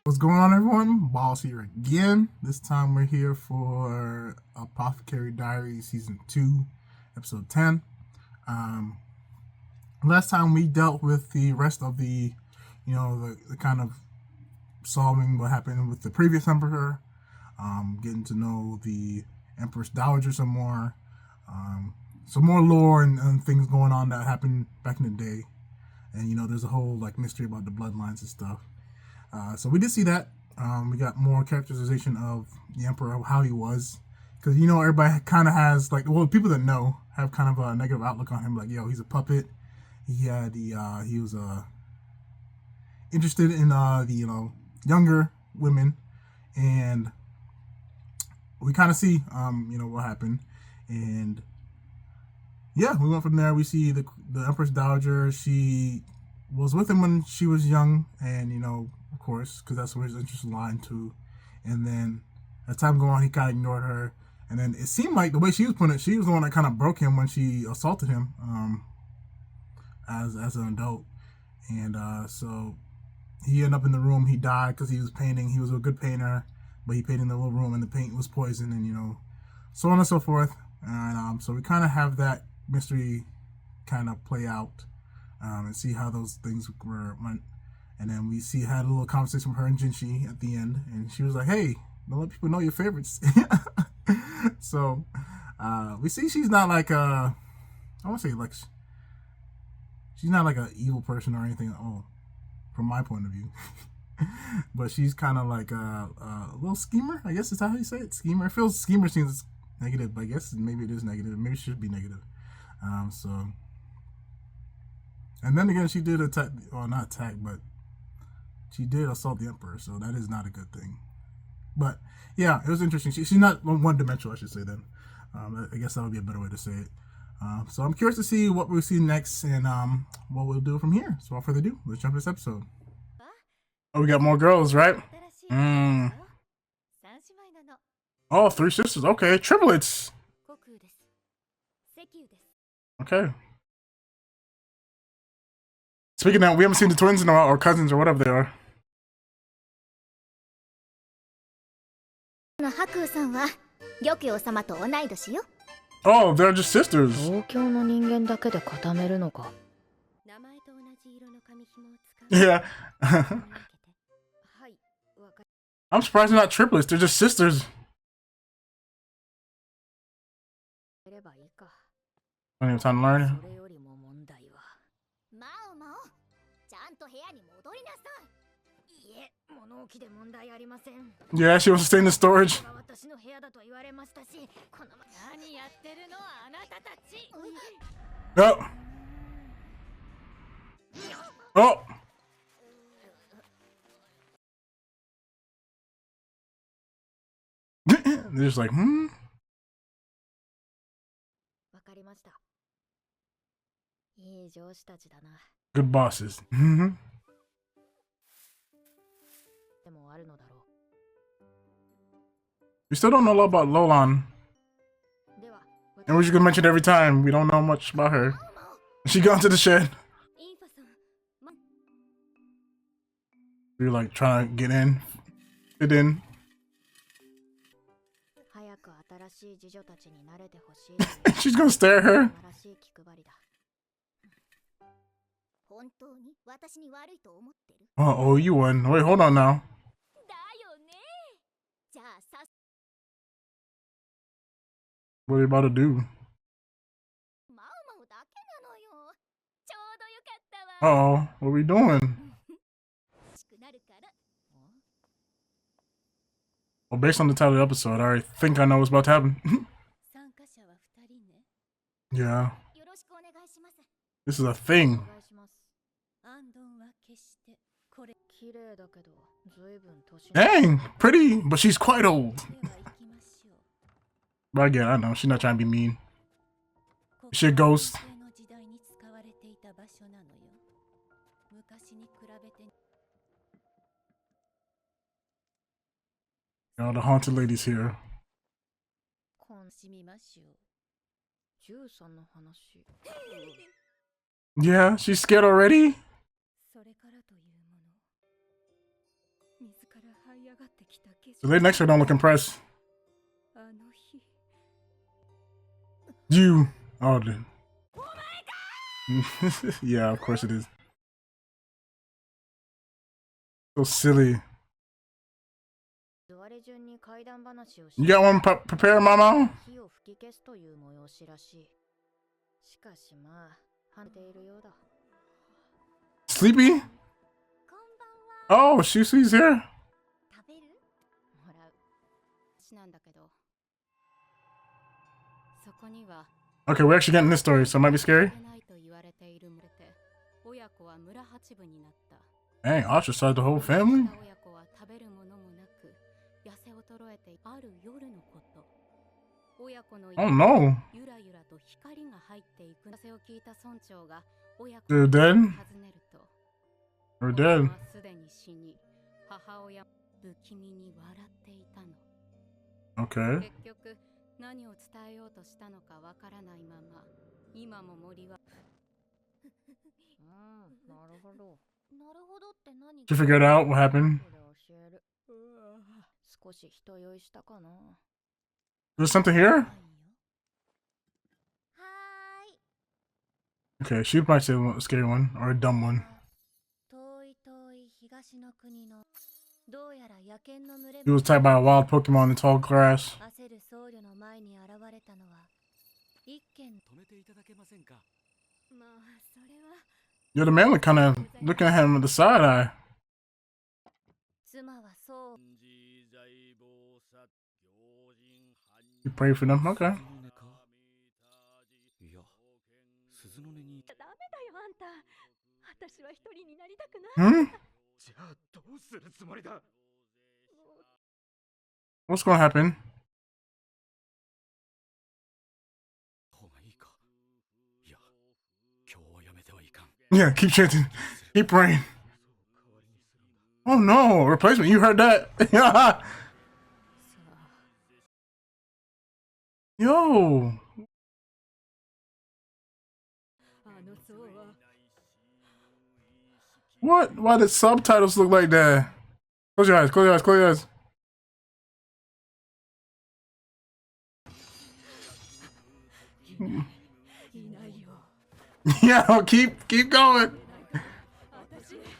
What's going on, everyone? Balls here again. This time we're here for Apothecary Diaries Season 2, Episode 10. Um, Last time we dealt with the rest of the kind of solving what happened with the previous Emperor, getting to know the Empress Dowager some more lore and things going on that happened back in the day. And, there's a whole, mystery about the bloodlines and stuff. So we did see that. We got more characterization of the Emperor, how he was. Because, everybody kind of has, people that know have kind of a negative outlook on him. Like, he's a puppet. He was interested in, the, younger women. And we kind of see, what happened. And, yeah, we went from there. We see the Empress Dowager. She was with him when she was young. And, of course, because that's where his interest aligned to. And then as time go on, he kind of ignored her. And then it seemed like the way she was putting it, she was the one that kind of broke him when she assaulted him as an adult. And so he ended up in the room. He died because he was painting. He was a good painter, but he painted in the little room and the paint was poisoned and, so on and so forth. And so we kind of have that mystery kind of play out and see how those things went. And then we had a little conversation with her and Jinshi at the end, and she was like, "Hey, don't let people know your favorites." So we see she's not like I want to say she's not like an evil person or anything. Oh, from my point of view, but she's kind of like a little schemer. I guess is that how you say it? Schemer. It feels schemer seems negative, but I guess maybe it is negative. Maybe it should be negative. So, and then again, she did attack. Well, not attack, but she did assault the Emperor, so that is not a good thing. But yeah, it was interesting. She's not one-dimensional, I should say. Then, I guess that would be a better way to say it. So I'm curious to see what we'll see next and what we'll do from here. So without further ado, let's jump this episode. Oh, we got more girls, right? Oh, three sisters. Okay, triplets. Okay. Speaking of that, we haven't seen the twins in a while, or cousins, or whatever they are. Oh, they're just sisters. Yeah. I'm surprised they're not triplets. They're just sisters. Don't have time to learn. Yeah, she wants to stay in the storage. Oh. Oh. They're just like, Good bosses. We still don't know a lot about Lolan. And we're just gonna mention it every time. We don't know much about her. She got into the shed. We're like trying to get in. Fit in. She's gonna stare at her. Oh, oh, you won. Wait, hold on now. What are you about to do? Uh-oh, what are we doing? Well, based on the title of the episode, I think I know what's about to happen. Yeah. This is a thing. Dang, pretty, but she's quite old. But again, I know, she's not trying to be mean. She a ghost. You know, the haunted lady's here. Yeah, she's scared already? The lady next to her don't look impressed. You. Oh, dude. Yeah, of course it is. So silly. You got one prepared, Mama? Sleepy? Oh, she's here. Okay, we're actually getting this story, so it might be scary. Dang, ostracized the whole family? Oh no. They're dead? They're dead. Okay. Did you figure it out? What happened? There's something here? Okay, she might say a scary one or a dumb one. He was attacked by a wild Pokemon in the tall grass. Yeah, the man was kind of looking at him with the side eye. You pray for them? Okay. Hmm? What's gonna happen? Yeah, keep chanting. Keep praying. Oh no, replacement, you heard that? Yo. What? Why did subtitles look like that? Close your eyes, close your eyes, close your eyes. Yeah, keep going.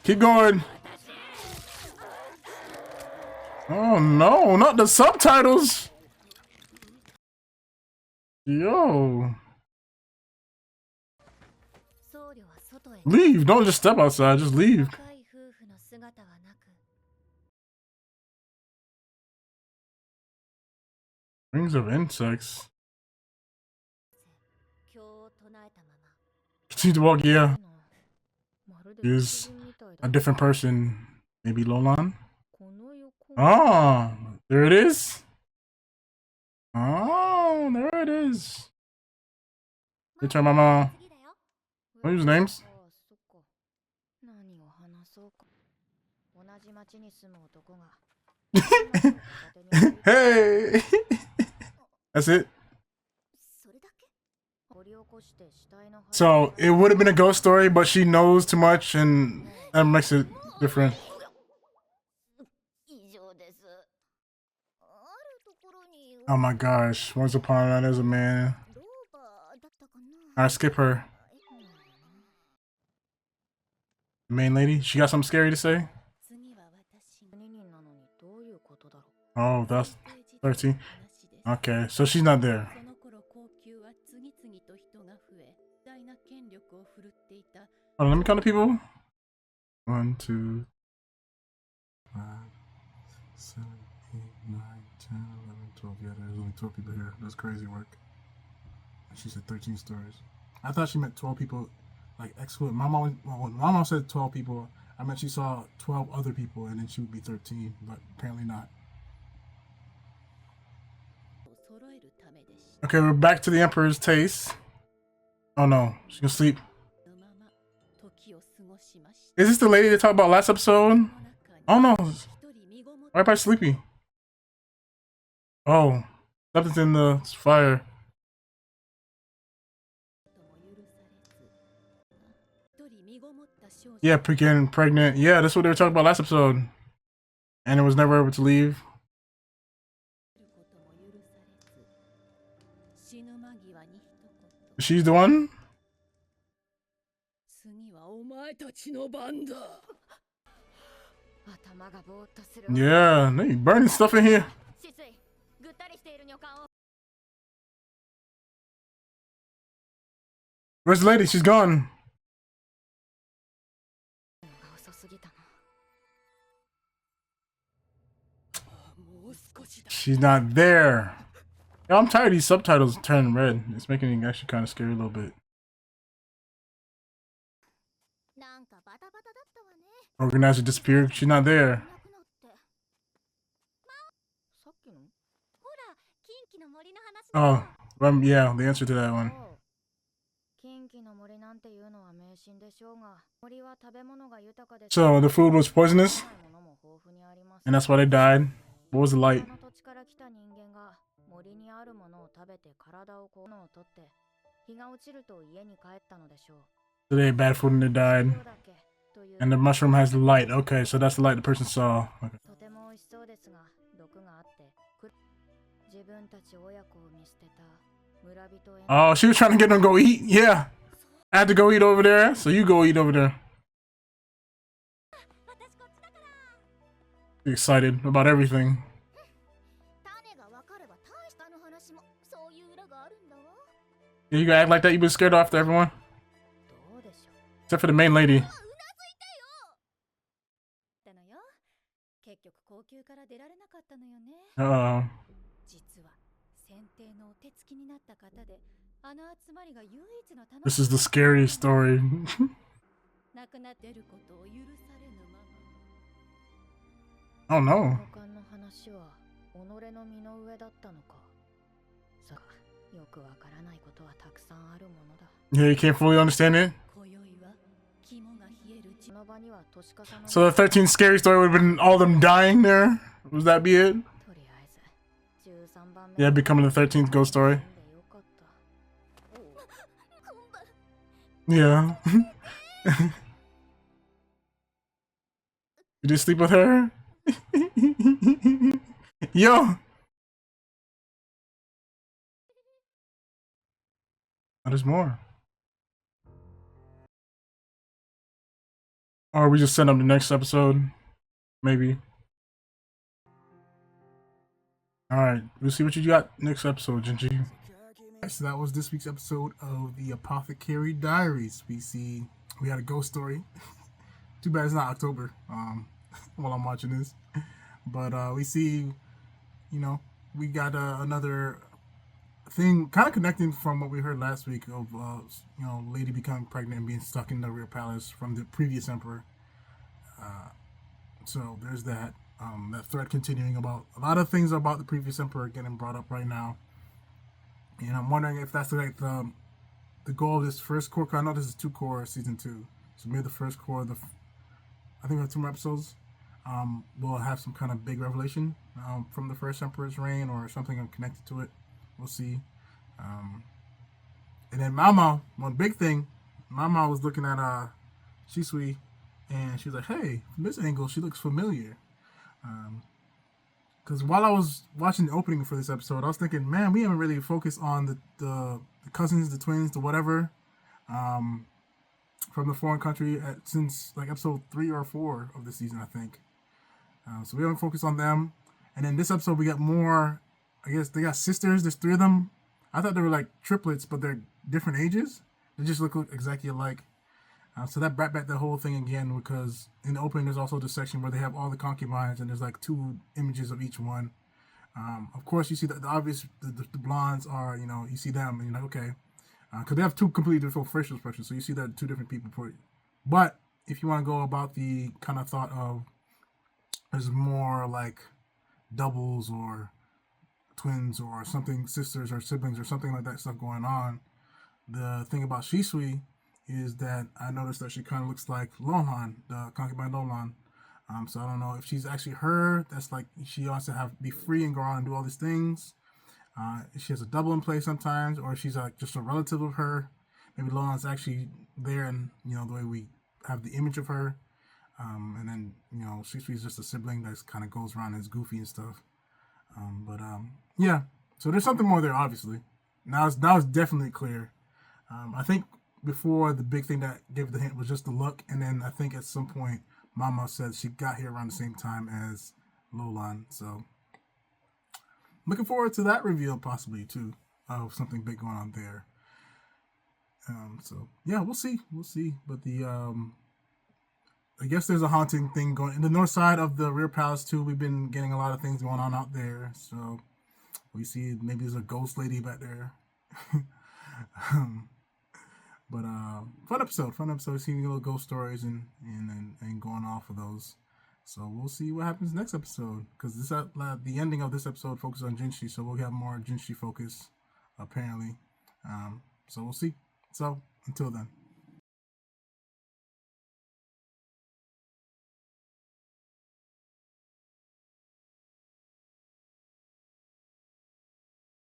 Keep going. Oh no, not the subtitles. Yo. Leave, don't just step outside, just leave. Rings of insects. Continue to walk, yeah. Is a different person. Maybe Lolan? Oh, there it is. Oh, there it is. Hey, turn Mama. What are his names? Hey! That's it. So it would have been a ghost story, but she knows too much, and that makes it different. Oh my gosh! Once upon a time, there's a man. Alright, skip her. The main lady. She got something scary to say. Oh, that's 13. Okay, so she's not there. Oh, let me count the people. 1, 2, 5, 7, 8, 9, 10, 11, 12. Yeah, there's only 12 people here. That's crazy work. She said 13 stories. I thought she meant 12 people, like excluding Mama. When Mama said 12 people, I meant she saw 12 other people, and then she would be 13. But apparently not. Okay, we're back to the Emperor's taste. Oh no, she's gonna sleep. Is this the lady they talked about last episode? Oh no, right by Sleepy. Oh, something's in the fire. Yeah, getting pregnant. Yeah, that's what they were talking about last episode. and it was never able to leave. She's the one? Yeah, they burning stuff in here. Where's the lady? She's gone. She's not there. Yo, I'm tired of these subtitles turning red. It's making it actually kind of scary a little bit. Organizer disappeared. She's not there. Oh, yeah, the answer to that one. So the food was poisonous, and that's why they died. What was the light? So they had bad food and they died. And the mushroom has the light. Okay, so that's the light the person saw. Okay. Oh, she was trying to get them to go eat? Yeah. I had to go eat over there, so you go eat over there. You're excited about everything. Yeah, you gotta act like that. You've been scared off to everyone. Except for the main lady. Uh-oh. This is the scary story. Oh no. Yeah, you can't fully understand it. So the 13th scary story would have been all of them dying there? Would that be it? Yeah, becoming the 13th ghost story. Yeah. Did you sleep with her? Yo! Oh, there's more. Or we just set up the next episode. Maybe. Alright, we'll see what you got next episode, Genji. So that was this week's episode of the Apothecary Diaries. We had a ghost story. Too bad it's not October while I'm watching this. But we see, we got another thing kind of connecting from what we heard last week of, lady becoming pregnant and being stuck in the real palace from the previous emperor. So there's that. That thread continuing about a lot of things about the previous emperor getting brought up right now. And I'm wondering if that's like the goal of this first core. Cause I know this is 2 core season 2. So maybe the first core, I think we have 2 more episodes. We'll have some kind of big revelation from the first emperor's reign or something connected to it. We'll see. And then Mama, one big thing, Mama was looking at Shisui, and she was like, "Hey, from this angle, she looks familiar." Because while I was watching the opening for this episode, I was thinking, man, we haven't really focused on the cousins, the twins, the whatever, from the foreign country since like episode 3 or 4 of the season, I think. So we haven't focused on them. And then this episode, we got more. I guess they got sisters. There's 3 of them. I thought they were like triplets, but they're different ages. They just look exactly alike. So that brought back the whole thing again, because in the opening there's also this section where they have all the concubines and there's like 2 images of each one. Of course, you see the obvious, the blondes are, you see them and you're like, okay. Because they have 2 completely different facial expressions, so you see that 2 different people for you. But if you want to go about the kind of thought of there's more like doubles or twins or something, sisters or siblings or something like that stuff going on, the thing about Shisui is that I noticed that she kind of looks like Lohan, the concubine Lohan. So I don't know if she's actually her. That's like she wants to be free and go around and do all these things. She has a double in play sometimes, or she's like just a relative of her. Maybe Lohan's actually there, and the way we have the image of her. And then Shisui is just a sibling that kind of goes around and is goofy and stuff. Yeah. So there's something more there, obviously. Now it's definitely clear. I think before the big thing that gave the hint was just the look, and then I think at some point Mama said she got here around the same time as Lolan. So looking forward to that reveal possibly too, of something big going on there. So yeah, we'll see. But I guess there's a haunting thing going in the north side of the rear palace too. We've been getting a lot of things going on out there. So we see maybe there's a ghost lady back there. um, but fun episode. Seeing little ghost stories and going off of those. So we'll see what happens next episode, because the ending of this episode focuses on Jinshi, so we'll have more Jinshi focus apparently. So we'll see. So until then.